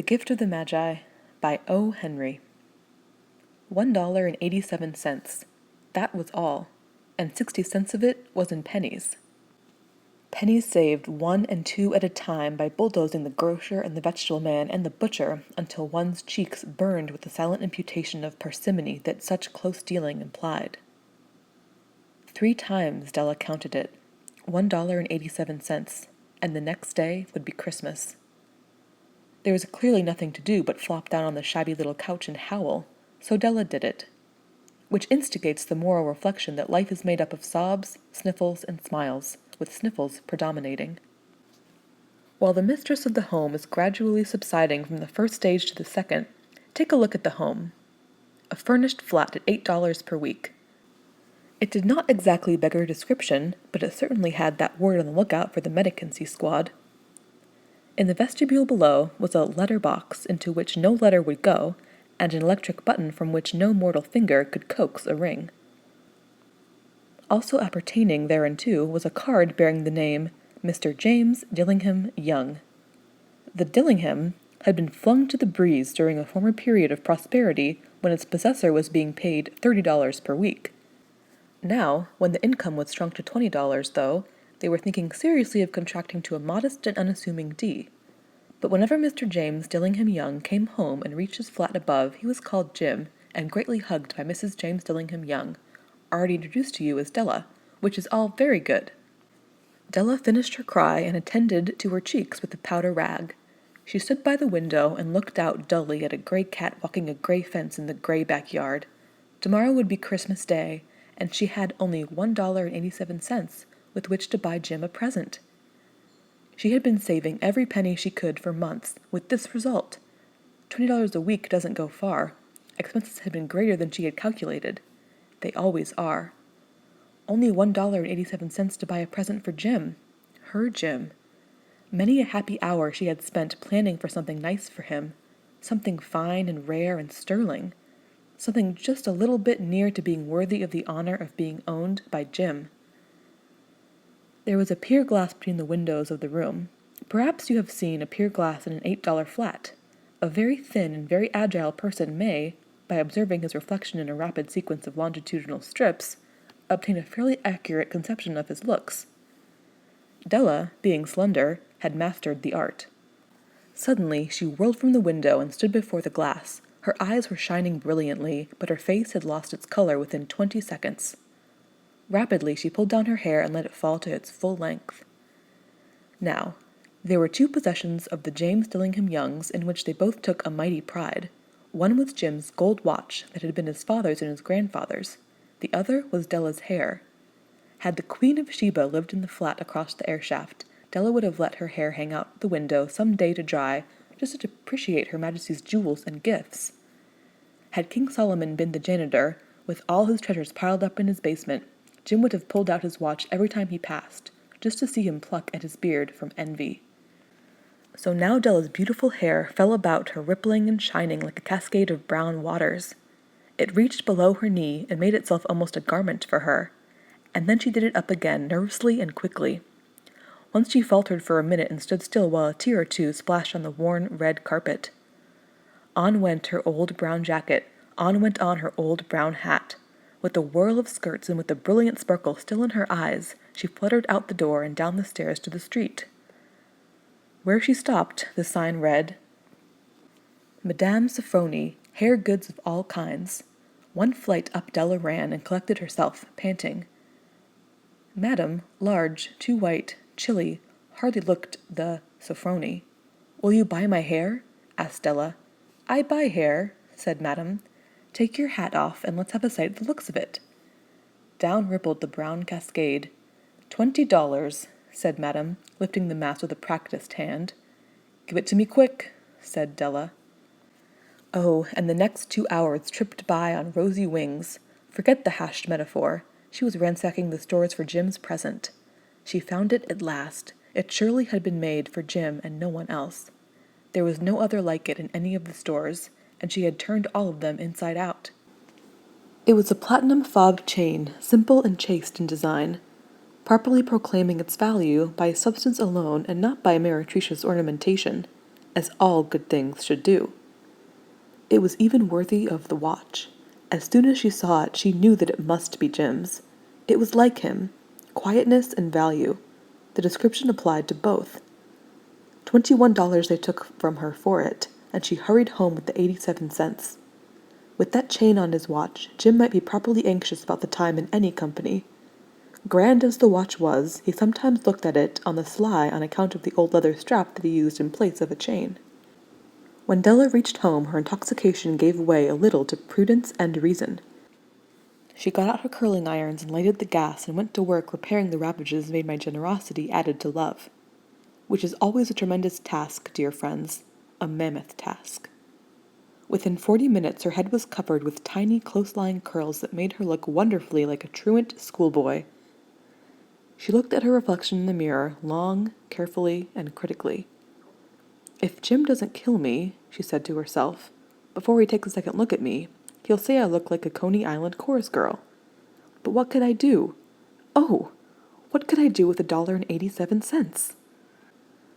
The Gift of the Magi by O. Henry. $1.87. That was all, and 60 cents of it was in pennies. Pennies saved 1 and 2 at a time by bulldozing the grocer and the vegetable man and the butcher until one's cheeks burned with the silent imputation of parsimony that such close dealing implied. 3 times Della counted it, $1.87, and the next day would be Christmas. There was clearly nothing to do but flop down on the shabby little couch and howl, so Della did it, which instigates the moral reflection that life is made up of sobs, sniffles, and smiles, with sniffles predominating. While the mistress of the home is gradually subsiding from the first stage to the second, take a look at the home. A furnished flat at $8 per week. It did not exactly beggar description, but it certainly had that word on the lookout for the medicancy squad. In the vestibule below was a letter box into which no letter would go, and an electric button from which no mortal finger could coax a ring. Also appertaining thereunto was a card bearing the name Mr. James Dillingham Young. The Dillingham had been flung to the breeze during a former period of prosperity when its possessor was being paid $30 per week. Now, when the income was shrunk to $20, though, they were thinking seriously of contracting to a modest and unassuming D. But whenever Mr. James Dillingham Young came home and reached his flat above, he was called Jim, and greatly hugged by Mrs. James Dillingham Young, already introduced to you as Della, which is all very good. Della finished her cry and attended to her cheeks with the powder rag. She stood by the window and looked out dully at a gray cat walking a gray fence in the gray backyard. Tomorrow would be Christmas Day, and she had only $1.87 with which to buy Jim a present. She had been saving every penny she could for months, with this result. $20 a week doesn't go far. Expenses had been greater than she had calculated. They always are. Only $1.87 to buy a present for Jim. Her Jim. Many a happy hour she had spent planning for something nice for him, something fine and rare and sterling, something just a little bit near to being worthy of the honor of being owned by Jim. There was a pier glass between the windows of the room. Perhaps you have seen a pier glass in an $8 flat. A very thin and very agile person may, by observing his reflection in a rapid sequence of longitudinal strips, obtain a fairly accurate conception of his looks. Della, being slender, had mastered the art. Suddenly she whirled from the window and stood before the glass. Her eyes were shining brilliantly, but her face had lost its color within 20 seconds. Rapidly she pulled down her hair and let it fall to its full length. Now, there were 2 possessions of the James Dillingham Youngs in which they both took a mighty pride. One was Jim's gold watch that had been his father's and his grandfather's. The other was Della's hair. Had the Queen of Sheba lived in the flat across the air shaft, Della would have let her hair hang out the window some day to dry, just to appreciate Her Majesty's jewels and gifts. Had King Solomon been the janitor, with all his treasures piled up in his basement, Jim would have pulled out his watch every time he passed, just to see him pluck at his beard from envy. So now Della's beautiful hair fell about her rippling and shining like a cascade of brown waters. It reached below her knee and made itself almost a garment for her, and then she did it up again nervously and quickly. Once she faltered for a minute and stood still while a tear or two splashed on the worn red carpet. On went her old brown jacket, on went on her old brown hat. With the whirl of skirts and with the brilliant sparkle still in her eyes, she fluttered out the door and down the stairs to the street. Where she stopped, the sign read, Madame Sophrony, hair goods of all kinds. One flight up Della ran and collected herself, panting. Madam, large, too white, chilly, hardly looked the Sophrony. Will you buy my hair? Asked Della. I buy hair, said Madam. Take your hat off, and let's have a sight at the looks of it. Down rippled the brown cascade. $20, said Madam, lifting the mass with a practised hand. Give it to me quick, said Della. Oh, and the next 2 hours tripped by on rosy wings. Forget the hashed metaphor. She was ransacking the stores for Jim's present. She found it at last. It surely had been made for Jim and no one else. There was no other like it in any of the stores, and she had turned all of them inside out. It was a platinum fob chain, simple and chaste in design, properly proclaiming its value by substance alone and not by meretricious ornamentation. as all good things should do. It was even worthy of the watch. As soon as she saw it, she knew that it must be Jim's. It was like him, quietness and value. The description applied to both. $21 they took from her for it, and she hurried home with the 87 cents. With that chain on his watch, Jim might be properly anxious about the time in any company. Grand as the watch was, he sometimes looked at it on the sly on account of the old leather strap that he used in place of a chain. When Della reached home, her intoxication gave way a little to prudence and reason. She got out her curling irons and lighted the gas and went to work repairing the ravages made by generosity added to love. Which is always a tremendous task, dear friends, a mammoth task. Within 40 minutes her head was covered with tiny close-lying curls that made her look wonderfully like a truant schoolboy. She looked at her reflection in the mirror, long, carefully, and critically. If Jim doesn't kill me, she said to herself, before he takes a second look at me, he'll say I look like a Coney Island chorus girl. But what could I do? Oh, what could I do with $1.87?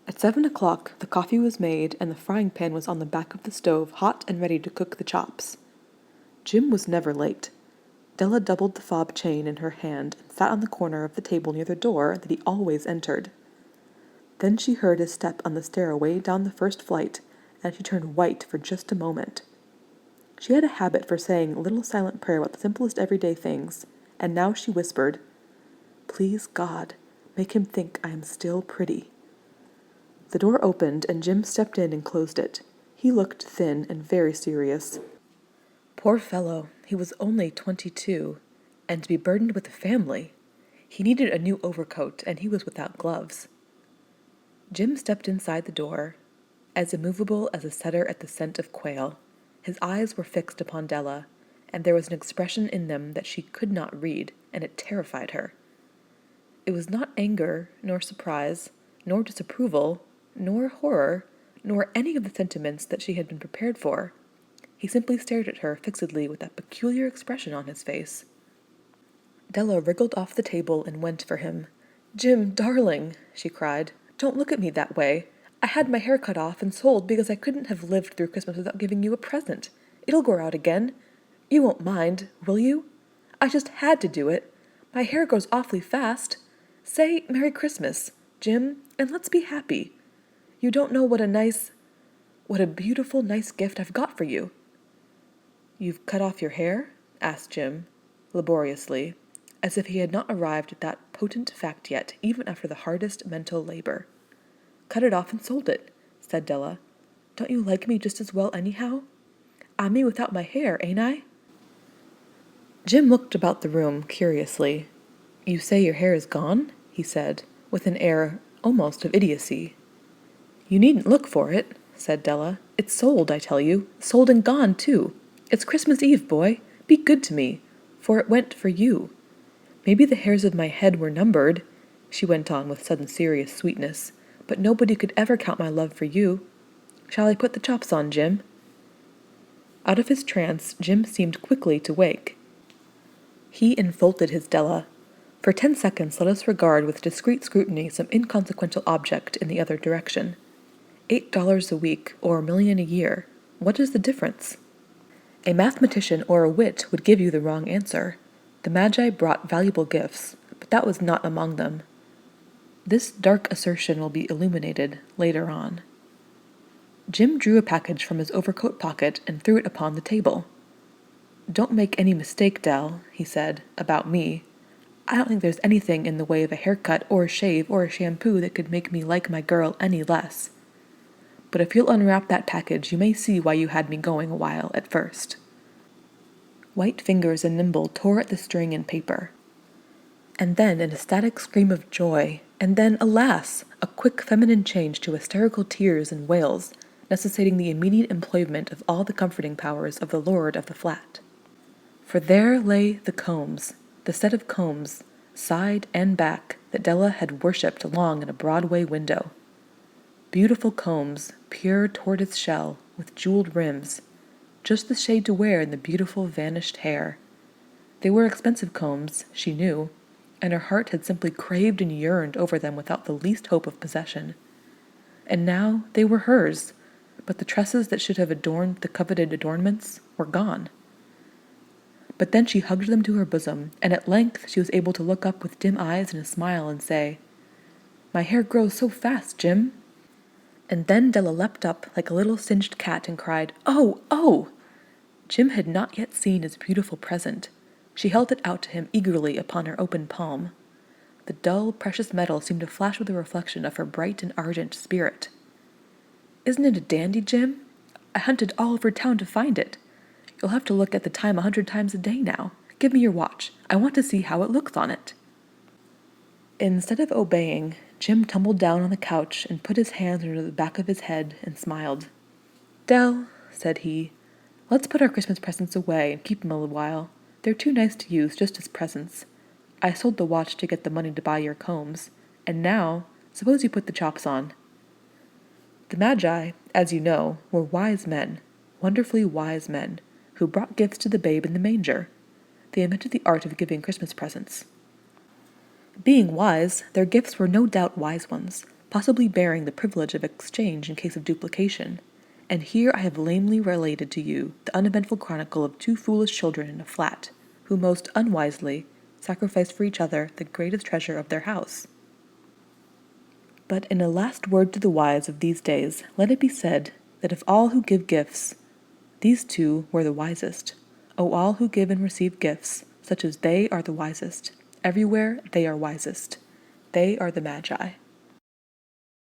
At 7 o'clock, the coffee was made and the frying pan was on the back of the stove, hot and ready to cook the chops. Jim was never late. Della doubled the fob chain in her hand and sat on the corner of the table near the door that he always entered. Then she heard his step on the stair away down the first flight, and she turned white for just a moment. She had a habit for saying a little silent prayer about the simplest everyday things, and now she whispered, "Please, God, make him think I am still pretty." The door opened, and Jim stepped in and closed it. He looked thin and very serious. Poor fellow, he was only 22, and to be burdened with a family. He needed a new overcoat, and he was without gloves. Jim stepped inside the door, as immovable as a setter at the scent of quail. His eyes were fixed upon Della, and there was an expression in them that she could not read, and it terrified her. It was not anger, nor surprise, nor disapproval, nor horror, nor any of the sentiments that she had been prepared for. He simply stared at her fixedly with that peculiar expression on his face. Della wriggled off the table and went for him. "Jim, darling," she cried, "don't look at me that way. I had my hair cut off and sold because I couldn't have lived through Christmas without giving you a present. It'll grow out again. You won't mind, will you? I just had to do it. My hair grows awfully fast. Say Merry Christmas, Jim, and let's be happy. You don't know what a beautiful, nice gift I've got for you." "You've cut off your hair?" asked Jim, laboriously, as if he had not arrived at that potent fact yet, even after the hardest mental labor. "Cut it off and sold it," said Della. "Don't you like me just as well anyhow? I'm me without my hair, ain't I?" Jim looked about the room curiously. "You say your hair is gone?" he said, with an air almost of idiocy. "You needn't look for it," said Della. "It's sold, I tell you. Sold and gone, too. It's Christmas Eve, boy. Be good to me, for it went for you. Maybe the hairs of my head were numbered," she went on with sudden serious sweetness, "but nobody could ever count my love for you. Shall I put the chops on, Jim?" Out of his trance, Jim seemed quickly to wake. He enfolded his Della. For 10 seconds let us regard with discreet scrutiny some inconsequential object in the other direction. $8 a week, or a million a year. What is the difference? A mathematician or a wit would give you the wrong answer. The Magi brought valuable gifts, but that was not among them. This dark assertion will be illuminated later on. Jim drew a package from his overcoat pocket and threw it upon the table. "Don't make any mistake, Dell," he said, "about me. I don't think there's anything in the way of a haircut or a shave or a shampoo that could make me like my girl any less. But if you'll unwrap that package, you may see why you had me going a while at first." White fingers and nimble tore at the string and paper. And then an ecstatic scream of joy, and then, alas, a quick feminine change to hysterical tears and wails, necessitating the immediate employment of all the comforting powers of the lord of the flat. For there lay the combs, the set of combs, side and back, that Della had worshipped long in a Broadway window. Beautiful combs, pure tortoise shell, with jeweled rims, just the shade to wear in the beautiful vanished hair. They were expensive combs, she knew, and her heart had simply craved and yearned over them without the least hope of possession. And now they were hers, but the tresses that should have adorned the coveted adornments were gone. But then she hugged them to her bosom, and at length she was able to look up with dim eyes and a smile and say, "My hair grows so fast, Jim." And then Della leapt up like a little singed cat and cried, "Oh, oh!" Jim had not yet seen his beautiful present. She held it out to him eagerly upon her open palm. The dull, precious metal seemed to flash with a reflection of her bright and ardent spirit. "Isn't it a dandy, Jim? I hunted all over town to find it. You'll have to look at the time 100 times a day now. Give me your watch. I want to see how it looks on it." Instead of obeying, Jim tumbled down on the couch and put his hands under the back of his head and smiled. "Dell," said he, "let's put our Christmas presents away and keep them a while. They're too nice to use just as presents. I sold the watch to get the money to buy your combs. And now, suppose you put the chops on." The Magi, as you know, were wise men, wonderfully wise men, who brought gifts to the babe in the manger. They invented the art of giving Christmas presents. Being wise, their gifts were no doubt wise ones, possibly bearing the privilege of exchange in case of duplication. And here I have lamely related to you the uneventful chronicle of two foolish children in a flat, who most unwisely sacrificed for each other the greatest treasure of their house. But in a last word to the wise of these days, let it be said that of all who give gifts, these two were the wisest. O all who give and receive gifts, such as they are the wisest. Everywhere they are wisest. They are the Magi.